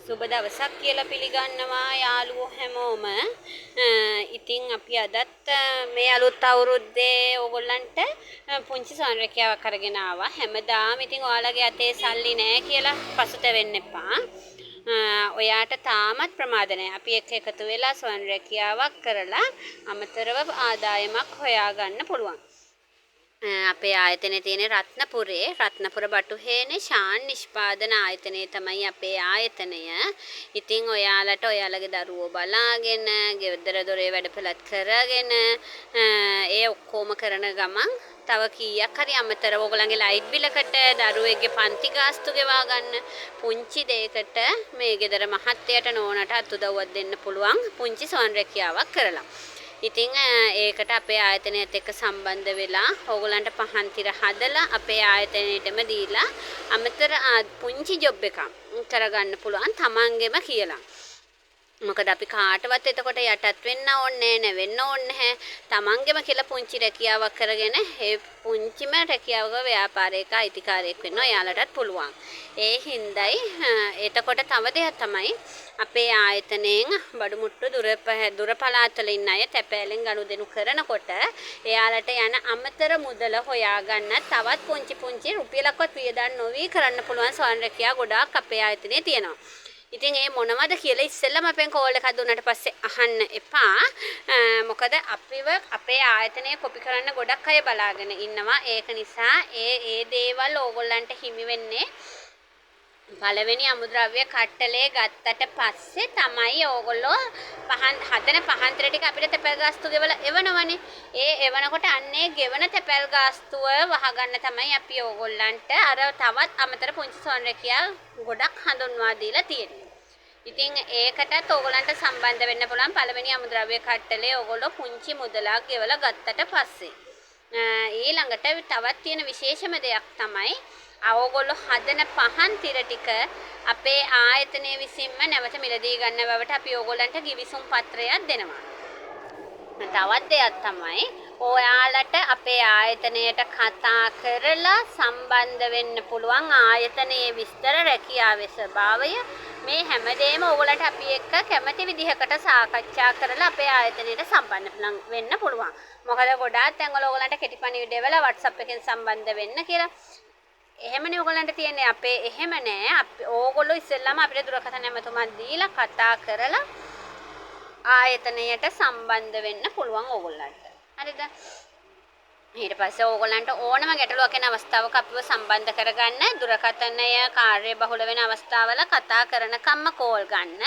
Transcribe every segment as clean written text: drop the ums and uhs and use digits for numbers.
සුබ දවසක් කියලා පිළිගන්නවා යාළුවෝ හැමෝම. ඉතින් අපි අදත් මේ අලුත් අවුරුද්දේ ඕගොල්ලන්ට පුංචි සංරැකියාවක් අරගෙන ආවා. හැමදාම ඉතින් ඔයාලගේ අතේ සල්ලි නැහැ කියලා පසුතැවෙන්න එපා. ඔයාට තාමත් ප්‍රමාද නැහැ. අපි එක්ක එකතු වෙලා සංරැකියාවක් කරලා අමතරව ආදායමක් හොයාගන්න පුළුවන්. අපේ ආයතනයේ තියෙන රත්නපුර බටුහේනේ ශාන් නිෂ්පාදන ආයතනය තමයි අපේ ආයතනය. ඉතින් ඔයාලට ඔයාලගේ දරුවෝ බලාගෙන, ගෙදර දොරේ වැඩපළත් කරගෙන ඒ ඔක්කොම කරන ගමන් තව කීයක් හරි අමතරව ඔයගලන්ගේ ලයිට් බිලකට, දරුවෙක්ගේ පන්ති ගාස්තු ගෙවා ගන්න පුංචි දෙයකට මේ ගෙදර මහත්තයට නෝනට අතුදව්වක් දෙන්න පුළුවන් පුංචි සංරැකියාවක් කරලා. ඉතින් ඒකට අපේ ආයතනයත් එක්ක සම්බන්ධ වෙලා ඕගොල්ලන්ට පහන් තිර හදලා අපේ ආයතනයටම දීලා අමතර පුංචි ජොබ් එකක් කරගන්න පුළුවන් තමන්ගෙම කියලා. මොකද අපි කාටවත් එතකොට යටත් වෙන්න ඕනේ නැවෙන්න ඕනේ නැහැ. තමන්ගෙම කියලා පුංචි රැකියාවක් කරගෙන ඒ පුංචිම රැකියාවක ව්‍යාපාරයක අයිතිකාරයෙක් වෙන්න ඔයාලටත් පුළුවන්. ඒ හින්දායි එතකොට තව දෙයක් තමයි අපේ ආයතනයෙන් බඩු මුට්ටු දුර පළාත්වල ඉන්න අය තැපෑලෙන් ගනුදෙනු කරනකොට එයාලට යන අමතර මුදල හොයාගන්න තවත් පුංචි රුපියලක්වත් වියදම් නොවි කරන්න පුළුවන් සංරැකියා ගොඩාක් අපේ ආයතනයේ තියෙනවා. ඉතින් ඒ මොනවද කියලා ඉස්සෙල්ලම අපෙන් කෝල් එකක් දුන්නාට පස්සේ අහන්න එපා. මොකද අපේ ආයතනය කොපි කරන්න ගොඩක් අය බලාගෙන ඉන්නවා. ඒක නිසා ඒ දේවල් ඕගොල්ලන්ට හිමි වෙන්නේ පළවෙනි අමුද්‍රව්‍ය කට්ටලේ ගත්තට පස්සේ තමයි ඕගොල්ලෝ හදන පහන්තර ටික අපිට තැපැල් ගාස්තු ගෙවලා එවනවනේ. ඒ එවනකොට අන්නේ ගෙවන තැපැල් ගාස්තුව වහගන්න තමයි අපි ඕගොල්ලන්ට අර තවත් අමතර පුංචි සංරැකියා ගොඩක් හඳුන්වා දීලා තියෙන්නේ. ඉතින් ඒකටත් ඕගොල්ලන්ට සම්බන්ධ වෙන්න පුළුවන් පළවෙනි අමුද්‍රව්‍ය කට්ටලේ ඕගොල්ලෝ පුංචි මුදලක් ගෙවලා ගත්තට පස්සේ. ඊළඟට තවත් තියෙන විශේෂම දෙයක් තමයි ඕගොල්ලෝ හදන පහන් තිර ටික අපේ ආයතනයේ විසින්ම නැවත මිලදී ගන්න බවට අපි ඕගොල්ලන්ට ගිවිසුම් පත්‍රයක් දෙනවා. තවත් දෙයක් තමයි ඔයාලට අපේ ආයතනයට කතා කරලා සම්බන්ධ වෙන්න පුළුවන් ආයතනයේ විස්තර රැකියාවේ ස්වභාවය මේ හැමදේම ඕගොල්ලන්ට අපි එක්ක කැමති විදිහකට සාකච්ඡා කරලා අපේ ආයතනයට සම්බන්ධ වෙන්න පුළුවන්. මොකද ගොඩාක් තැන්වල ඕගොල්ලන්ට කෙටි පණිවිඩය වල WhatsApp එකෙන් සම්බන්ධ වෙන්න කියලා. එහෙමනේ ඕගොල්ලන්ට තියෙන්නේ. අපේ එහෙම නෑ. ඕගොල්ලෝ ඉස්සෙල්ලාම අපිට දුරකථන ඇමතුමක් දීලා කතා කරලා ආයතනයට සම්බන්ධ වෙන්න පුළුවන් ඕගොල්ලන්ට. හරිද? ඊට පස්සේ ඕගොල්ලන්ට ඕනම ගැටලුවක් එන අවස්ථාවක අපිව සම්බන්ධ කරගන්න දුරකථනය කාර්ය බහුල වෙන අවස්ථාවල කතා කරනකම්ම කෝල් ගන්න.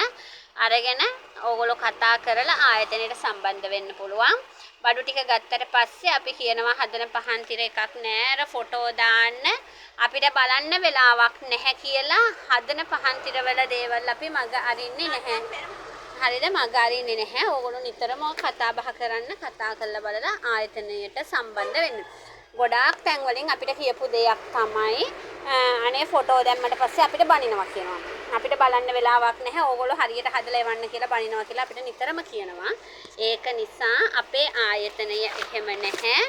අරගෙන ඕගොල්ලෝ කතා කරලා ආයතනයට සම්බන්ධ වෙන්න පුළුවන්. බඩු ටික ගත්තට පස්සේ අපි කියනවා හදන පහන් තිර එකක් නෑර ෆොටෝ දාන්න අපිට බලන්න වෙලාවක් නැහැ කියලා හදන පහන් තිරවල දේවල් අපි මග අරින්නේ නැහැ. හරිද? මග අරින්නේ නැහැ. ඕගොල්ලෝ නිතරම කතා බහ කරන්න කතා කරලා බලලා ආයතනයට සම්බන්ධ වෙන්න. ගොඩාක් තැන් වලින් අපිට කියපු දෙයක් තමයි අනේ ෆොටෝ දැම්මට පස්සේ අපිට බනිනවා කියනවා. අපිට බලන්න වෙලාවක් නැහැ. ඕගොල්ලෝ හරියට හදලා එවන්න කියලා බනිනවා කියලා අපිට නිතරම කියනවා. ඒක නිසා අපේ ආයතනය එහෙම නැහැ.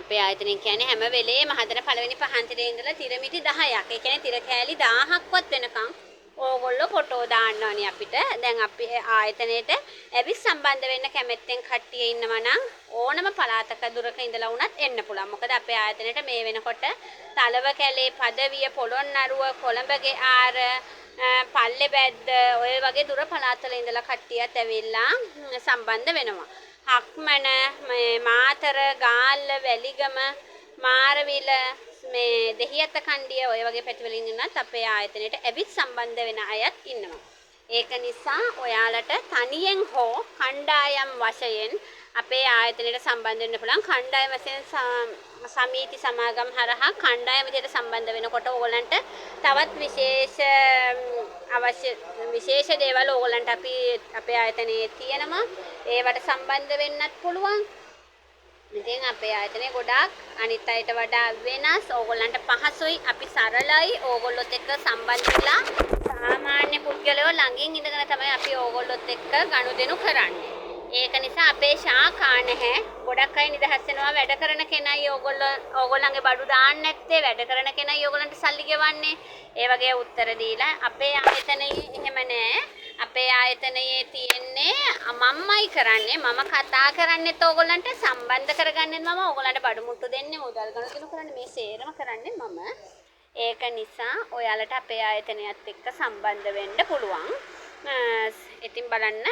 අපේ ආයතනය කියන්නේ හැම වෙලේම හදන පළවෙනි පහන් තිරේ ඉඳලා තිරමිටි 10ක්. ඒ කියන්නේ තිර කෑලි 1000ක්වත් වෙනකන් ඕගොල්ලෝ ෆොටෝ දාන්න ඕනේ අපිට. දැන් අපි ආයතනයේට ඇවිත් සම්බන්ධ වෙන්න කැමැත්තෙන් කට්ටිය ඉන්නවා නම් ඕනම පළාතක දුරක ඉඳලා වුණත් එන්න පුළුවන්. මොකද අපේ ආයතනයේට මේ වෙනකොට තලව කැලේ, පදවිය, පොළොන්නරුව, කොළඹගේ ආර, පල්ලෙබැද්ද ඔය වගේ දුර පළාත්වල ඉඳලා කට්ටියත් ඇවිල්ලා සම්බන්ධ වෙනවා. හක්මන, මාතර, ගාල්ල, වැලිගම, මාරවිල මේ දෙහිඅත්ත කණ්ඩිය ඔය වගේ පැතිවලින් ඉන්නත් අපේ ආයතනයට ඇවිත් සම්බන්ධ වෙන අයත් ඉන්නවා. ඒක නිසා ඔයාලට තනියෙන් හෝ කණ්ඩායම් වශයෙන් අපේ ආයතනයට සම්බන්ධ වෙන්න පුළුවන්. කණ්ඩායම් වශයෙන් සමීති සමාගම් හරහා කණ්ඩායම් විදිහට සම්බන්ධ වෙනකොට ඕගොල්ලන්ට තවත් විශේෂ දේවල් ඕගොල්ලන්ට අපි අපේ ආයතනයේ තියෙනවා. ඒවට සම්බන්ධ වෙන්නත් පුළුවන්. ඉතින් අපේ ආයතනය ගොඩාක් අනිත් අයට වඩා වෙනස්. ඕගොල්ලන්ට පහසුයි. අපි සරලයි. ඕගොල්ලොත් එක්ක සම්බන්ධ වෙලා සාමාන්‍ය පුද්ගලයෝ ළඟින් ඉඳගෙන තමයි අපි ඕගොල්ලොත් එක්ක ගනුදෙනු කරන්නේ. ඒක නිසා අපේ ශාඛා නැහැ. ගොඩක් අය නිදහස් වෙනවා වැඩ කරන කෙනයි ඕගොල්ලන්ගේ බඩු දාන්න නැත්තේ වැඩ කරන කෙනයි ඕගොල්ලන්ට සල්ලි ගෙවන්නේ. ඒ වගේ උත්තර දීලා අපේ ආයතනයේ එහෙම නැහැ. අපේ ආයතනයේ තියෙන්නේ මම්මයි කරන්නේ. මම කතා කරන්නේත් ඕගොල්ලන්ට සම්බන්ධ කරගන්නේ මම. ඕගොල්ලන්ට බඩු මුට්ටු දෙන්නේ මුදල් ගණන් කරන්නේ මේ සේරම කරන්නේ මම. ඒක නිසා ඔයාලට අපේ ආයතනයත් එක්ක සම්බන්ධ වෙන්න පුළුවන්. ඉතින් බලන්න